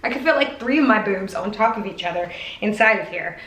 I could fit like 3 of my boobs on top of each other inside of here.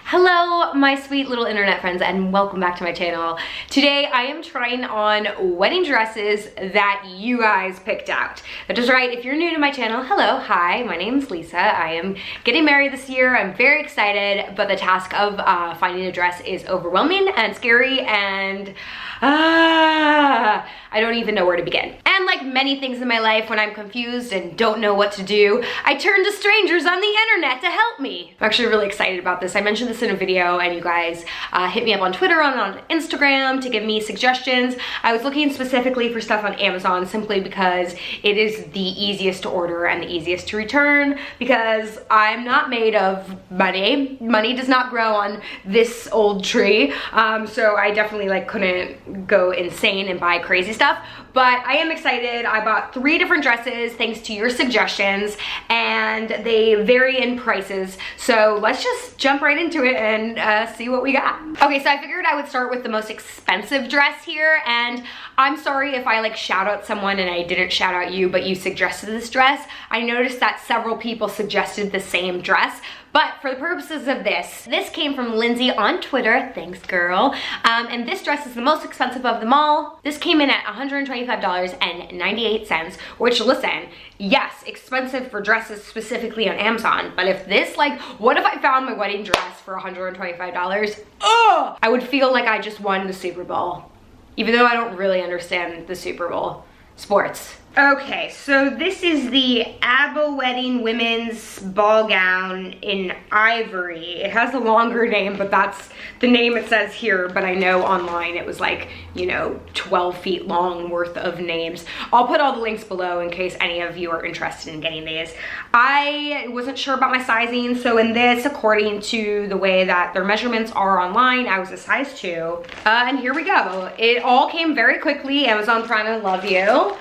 Hello, my sweet little internet friends, and welcome back to my channel. Today, I am trying on wedding dresses that you guys picked out. That is right, if you're new to my channel, hello, hi, my name's Lisa. I am getting married this year. I'm very excited, but the task of finding a dress is overwhelming and scary, and I don't even know where to begin. And like many things in my life, when I'm confused and don't know what to do, I turn to strangers on the internet to help me. I'm actually really excited about this. I mentioned this in a video, and you guys hit me up on Twitter and on Instagram to give me suggestions. I was looking specifically for stuff on Amazon simply because it is the easiest to order and the easiest to return, because I'm not made of money. Money does not grow on this old tree. So I definitely like couldn't go insane and buy crazy stuff, but I am excited. I bought 3 different dresses thanks to your suggestions, and they vary in prices. So let's just jump right into it and see what we got. Okay, so I figured I would start with the most expensive dress here, and I'm sorry if I like shout out someone and I didn't shout out you, but you suggested this dress. I noticed that several people suggested the same dress, but for the purposes of this came from Lindsay on Twitter, thanks girl, and this dress is the most expensive of them all. This came in at $125.98, which, listen, yes, expensive for dresses specifically on Amazon, but if this, like, what if I found my wedding dress for $125? Oh, I would feel like I just won the Super Bowl, even though I don't really understand the Super Bowl sports. Okay, so this is the ABBA Wedding Women's Ball Gown in Ivory. It has a longer name, but that's the name it says here, but I know online it was like, you know, 12 feet long worth of names. I'll put all the links below in case any of you are interested in getting these. I wasn't sure about my sizing, so in this, according to the way that their measurements are online, I was a size 2. And here we go. It all came very quickly. Amazon Prime, I love you.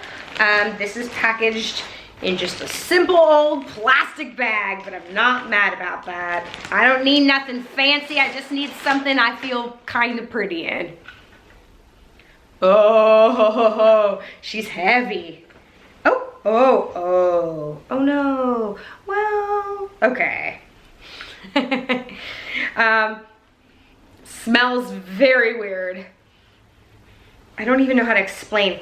This is packaged in just a simple old plastic bag, but I'm not mad about that. I don't need nothing fancy. I just need something I feel kind of pretty in. Oh, she's heavy. Oh no. Well, okay. Smells very weird. I don't even know how to explain.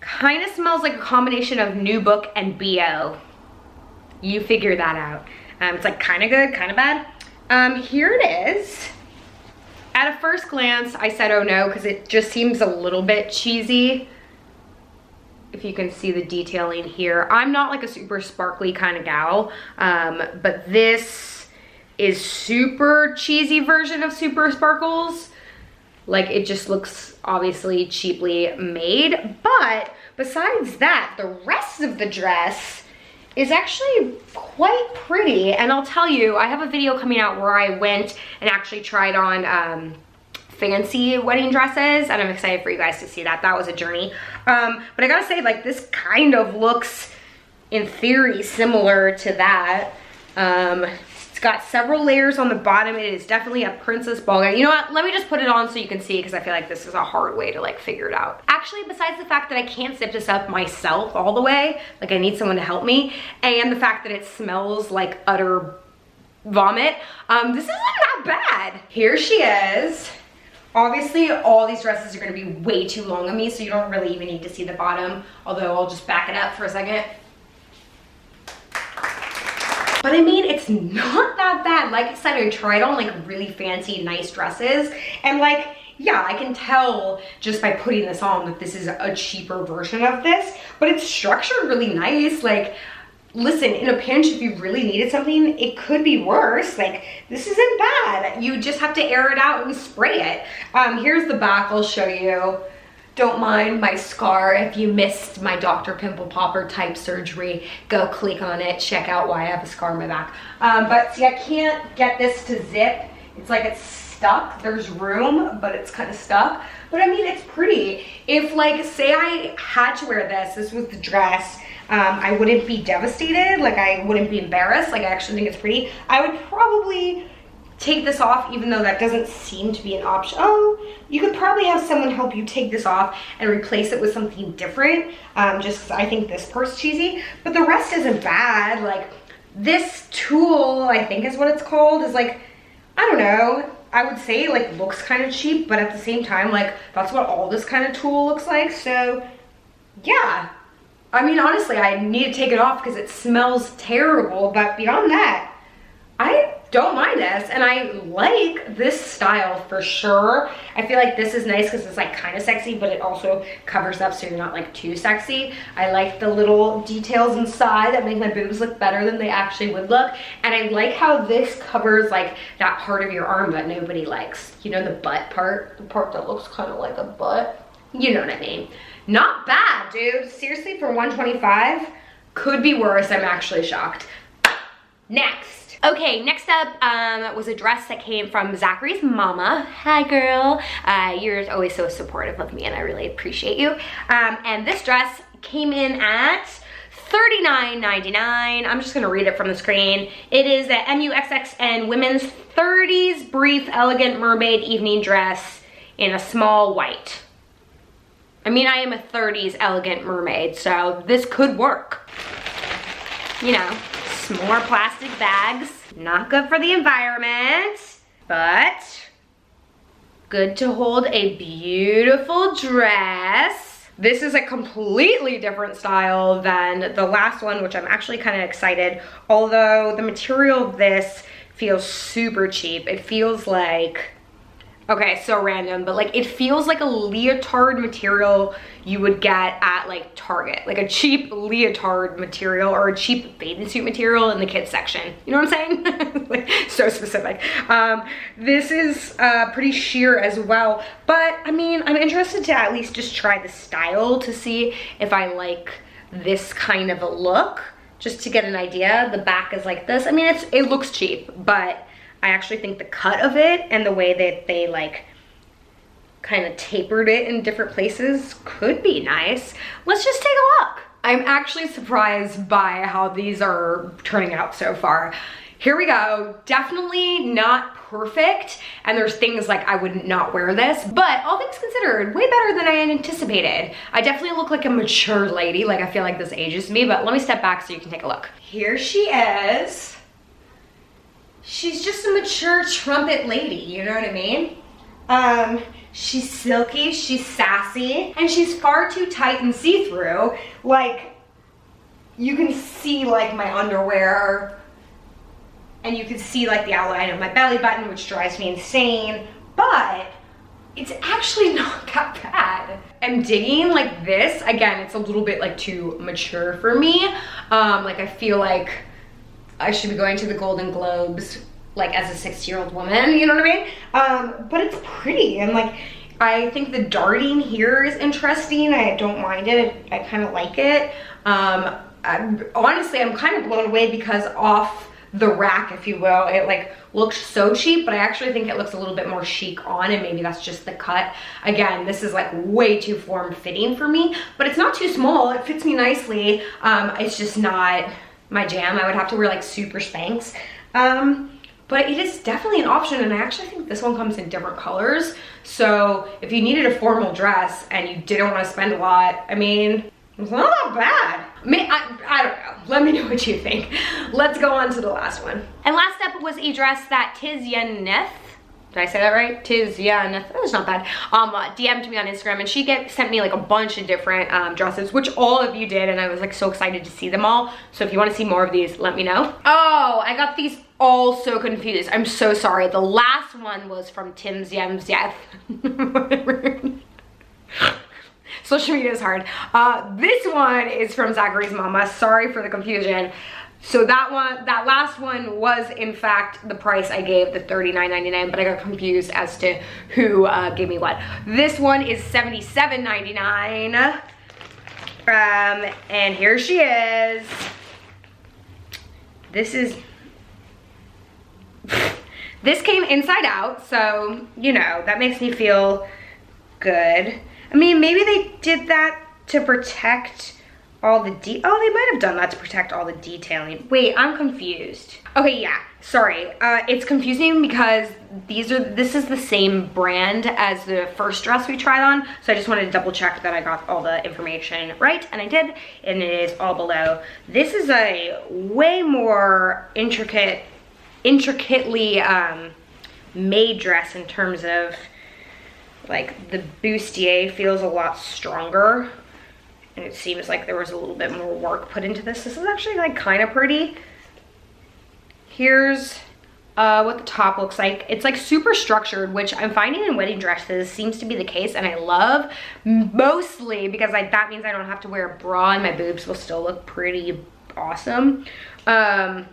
Kind of smells like a combination of New Book and BO. You figure that out. It's like kind of good, kind of bad. Here it is. At a first glance, I said, oh no, because it just seems a little bit cheesy. If you can see the detailing here. I'm not like a super sparkly kind of gal, but this is super cheesy version of Super Sparkles. Like, it just looks obviously cheaply made, but besides that, the rest of the dress is actually quite pretty. And I'll tell you, I have a video coming out where I went and actually tried on fancy wedding dresses, and I'm excited for you guys to see that. That was a journey. But I gotta say, like, this kind of looks, in theory, similar to that. It's got several layers on the bottom. It is definitely a princess ball gown. You know what? Let me just put it on so you can see, because I feel like this is a hard way to like figure it out. Actually, besides the fact that I can't zip this up myself all the way, like I need someone to help me, and the fact that it smells like utter vomit, this isn't that bad. Here she is. Obviously, all these dresses are gonna be way too long on me, so you don't really even need to see the bottom, although I'll just back it up for a second. But I mean, it's not that bad. Like I said, I tried on like really fancy, nice dresses, and like, yeah, I can tell just by putting this on that this is a cheaper version of this, but it's structured really nice. Like, listen, in a pinch, if you really needed something, it could be worse. Like, this isn't bad. You just have to air it out and spray it. Here's the back, I'll show you. Don't mind my scar. If you missed my Dr. Pimple Popper type surgery, go click on it, check out why I have a scar on my back. But see, I can't get this to zip. It's like it's stuck. There's room, but it's kind of stuck. But I mean, it's pretty. If like, say I had to wear this was the dress, I wouldn't be devastated. Like, I wouldn't be embarrassed. Like, I actually think it's pretty. I would probably take this off, even though that doesn't seem to be an option. Oh, you could probably have someone help you take this off and replace it with something different, just 'cause I think this part's cheesy, but the rest isn't bad. Like, this tulle, I think is what it's called, is like, I don't know, I would say like looks kind of cheap, but at the same time, like, that's what all this kind of tulle looks like. So yeah, I mean, honestly, I need to take it off because it smells terrible, but beyond that, I don't mind this, and I like this style for sure. I feel like this is nice because it's like kind of sexy, but it also covers up so you're not like too sexy. I like the little details inside that make my boobs look better than they actually would look, and I like how this covers like that part of your arm that nobody likes. You know, the butt part, the part that looks kind of like a butt. You know what I mean? Not bad, dude. Seriously, for $125, could be worse. I'm actually shocked. Next. Okay, next up was a dress that came from Zachary's mama. Hi, girl. You're always so supportive of me, and I really appreciate you. And this dress came in at $39.99. I'm just gonna read it from the screen. It is a MUXXN women's 30s brief elegant mermaid evening dress in a small white. I mean, I am a 30s elegant mermaid, so this could work. You know, more plastic bags. Not good for the environment, but good to hold a beautiful dress. This is a completely different style than the last one, which I'm actually kind of excited. Although the material of this feels super cheap. It feels like, okay, so random, but like it feels like a leotard material you would get at like Target, like a cheap leotard material or a cheap bathing suit material in the kids section. You know what I'm saying? Like, so specific. This is pretty sheer as well, but I mean, I'm interested to at least just try the style to see if I like this kind of a look, just to get an idea. The back is like this. I mean, it looks cheap, but I actually think the cut of it and the way that they like kind of tapered it in different places could be nice. Let's just take a look. I'm actually surprised by how these are turning out so far. Here we go. Definitely not perfect, and there's things like I would not wear this, but all things considered, way better than I had anticipated. I definitely look like a mature lady, like I feel like this ages me, but let me step back so you can take a look. Here she is. She's just a mature trumpet lady, you know what I mean? She's silky, she's sassy, and she's far too tight and see-through. Like, you can see like my underwear, and you can see like the outline of my belly button, which drives me insane, but it's actually not that bad. I'm digging like this. Again, it's a little bit like too mature for me. Like I feel like I should be going to the Golden Globes like as a 60-year-old woman, you know what I mean? But it's pretty, and like I think the darting here is interesting. I don't mind it. I kind of like it. Honestly, I'm kind of blown away because off the rack, if you will, it like looks so cheap, but I actually think it looks a little bit more chic on, and maybe that's just the cut. Again, this is like way too form-fitting for me, but it's not too small. It fits me nicely. It's just not my jam. I would have to wear like super Spanx. But it is definitely an option, and I actually think this one comes in different colors. So if you needed a formal dress and you didn't want to spend a lot, I mean, it's not that bad. I mean, I don't know. Let me know what you think. Let's go on to the last one. And last up was a dress that Tizianeth, did I say that right? Tizianeth, that was not bad, DM'd me on Instagram, and she sent me like a bunch of different dresses, which all of you did, and I was like so excited to see them all. So if you want to see more of these, let me know. Oh, I got these all so confused. I'm so sorry. The last one was from Tim's Yems. Social media is hard. This one is from Zachary's mama. Sorry for the confusion. So that last one was in fact the price I gave, the $39.99, but I got confused as to who gave me what. This one is $77.99. And here she is. This came inside out, so, you know, that makes me feel good. I mean, maybe they did that to protect all the they might have done that to protect all the detailing. Wait, I'm confused. Okay, yeah, sorry. It's confusing because this is the same brand as the first dress we tried on, so I just wanted to double check that I got all the information right, and I did, and it is all below. This is a way more intricately made dress in terms of, like, the bustier feels a lot stronger. And it seems like there was a little bit more work put into this. This is actually like kind of pretty. Here's what the top looks like. It's like super structured, which I'm finding in wedding dresses seems to be the case, and I love, mostly because that means I don't have to wear a bra and my boobs will still look pretty awesome. So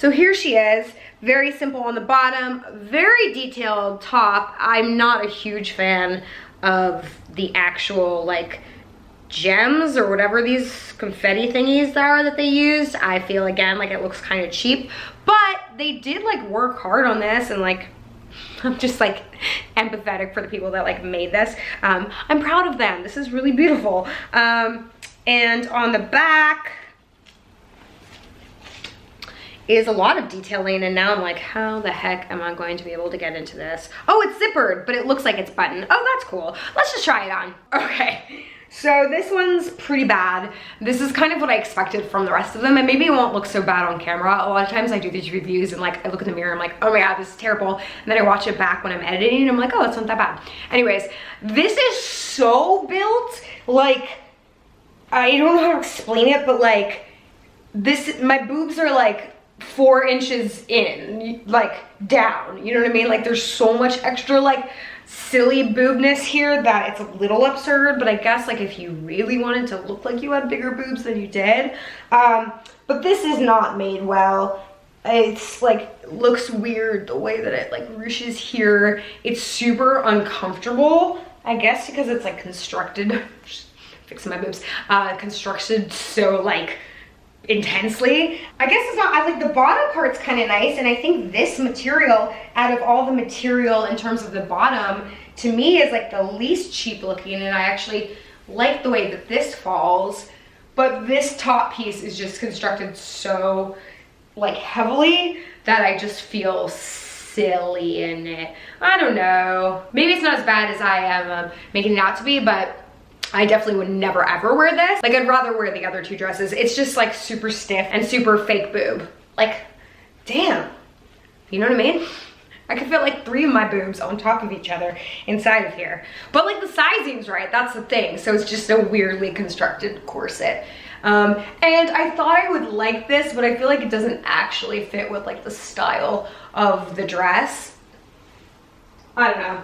here she is, very simple on the bottom, very detailed top. I'm not a huge fan of the actual like gems or whatever these confetti thingies are that they used. I feel again like it looks kind of cheap, but they did like work hard on this, and like I'm just like empathetic for the people that like made this. I'm proud of them. This is really beautiful. And on the back is a lot of detailing, and now I'm like, how the heck am I going to be able to get into this? Oh, it's zippered, but it looks like it's buttoned. Oh, that's cool. Let's just try it on. Okay. So this one's pretty bad. This is kind of what I expected from the rest of them, and maybe it won't look so bad on camera. A lot of times I do these reviews and like I look in the mirror, I'm like, oh my god, this is terrible. And then I watch it back when I'm editing and I'm like, oh, it's not that bad. Anyways, this is so built, like, I don't know how to explain it, but like this, my boobs are like 4 inches in, like down, you know what I mean? Like there's so much extra like silly boobness here that it's a little absurd, but I guess like if you really wanted to look like you had bigger boobs than you did. But this is not made well. It's like, looks weird the way that it like ruches here. It's super uncomfortable, I guess because it's like constructed, fixing my boobs, constructed so like intensely. I guess it's not, I like the bottom part's kind of nice, and I think this material, out of all the material in terms of the bottom, to me is like the least cheap looking, and I actually like the way that this falls, but this top piece is just constructed so like heavily that I just feel silly in it. I don't know, maybe it's not as bad as I am making it out to be, but I definitely would never ever wear this. Like I'd rather wear the other 2 dresses. It's just like super stiff and super fake boob. Like, damn, you know what I mean? I could fit like 3 of my boobs on top of each other inside of here. But like the sizing's right, that's the thing. So it's just a weirdly constructed corset. And I thought I would like this, but I feel like it doesn't actually fit with like the style of the dress. I don't know.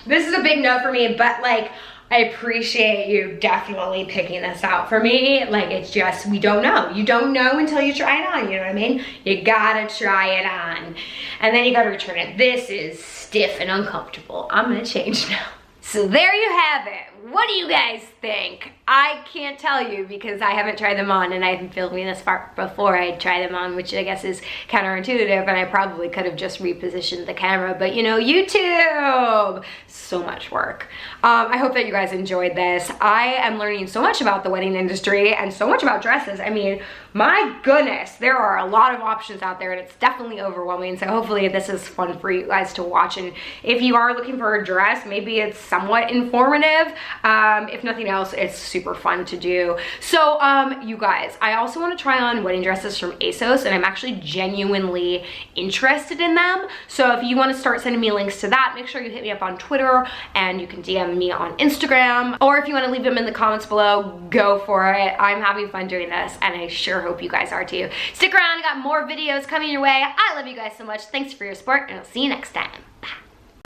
This is a big no for me, but like, I appreciate you definitely picking this out for me. Like, it's just, we don't know. You don't know until you try it on, you know what I mean? You gotta try it on. And then you gotta return it. This is stiff and uncomfortable. I'm gonna change now. So there you have it. What do you guys think? I can't tell you because I haven't tried them on, and I've been filming this part before I try them on, which I guess is counterintuitive, and I probably could have just repositioned the camera, but you know, YouTube, so much work. I hope that you guys enjoyed this. I am learning so much about the wedding industry and so much about dresses. I mean, my goodness, there are a lot of options out there, and it's definitely overwhelming, so hopefully this is fun for you guys to watch, and if you are looking for a dress, maybe it's somewhat informative. If nothing else, it's super fun to do. So you guys, I also want to try on wedding dresses from ASOS, and I'm actually genuinely interested in them. So if you want to start sending me links to that, make sure you hit me up on Twitter, and you can DM me on Instagram, or if you want to leave them in the comments below, go for it. I'm having fun doing this, and I sure hope you guys are too. Stick around, I got more videos coming your way. I love you guys so much. Thanks for your support, and I'll see you next time. Bye.